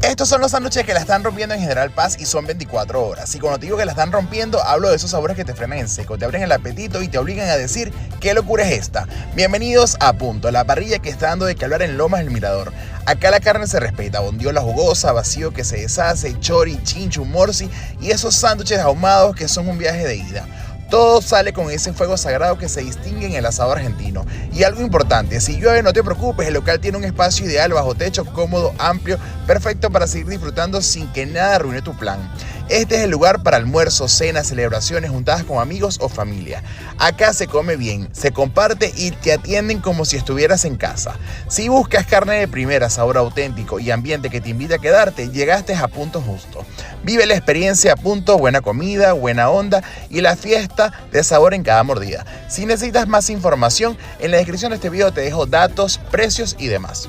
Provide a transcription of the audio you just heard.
Estos son los sándwiches que la están rompiendo en General Paz y son 24 horas. Y cuando te digo que la están rompiendo, hablo de esos sabores que te frenan en seco, te abren el apetito y te obligan a decir ¿qué locura es esta? Bienvenidos a Punto, la parrilla que está dando de que hablar en Lomas del Mirador. Acá la carne se respeta, bondiola jugosa, vacío que se deshace, chori, chinchu, morsi y esos sándwiches ahumados que son un viaje de ida. Todo sale con ese fuego sagrado que se distingue en el asado argentino. Y algo importante, si llueve no te preocupes, el local tiene un espacio ideal bajo techo, cómodo, amplio, perfecto para seguir disfrutando sin que nada arruine tu plan. Este es el lugar para almuerzos, cenas, celebraciones, juntadas con amigos o familia. Acá se come bien, se comparte y te atienden como si estuvieras en casa. Si buscas carne de primera, sabor auténtico y ambiente que te invita a quedarte, llegaste a punto justo. Vive la experiencia a punto, buena comida, buena onda y la fiesta de sabor en cada mordida. Si necesitas más información, en la descripción de este video te dejo datos, precios y demás.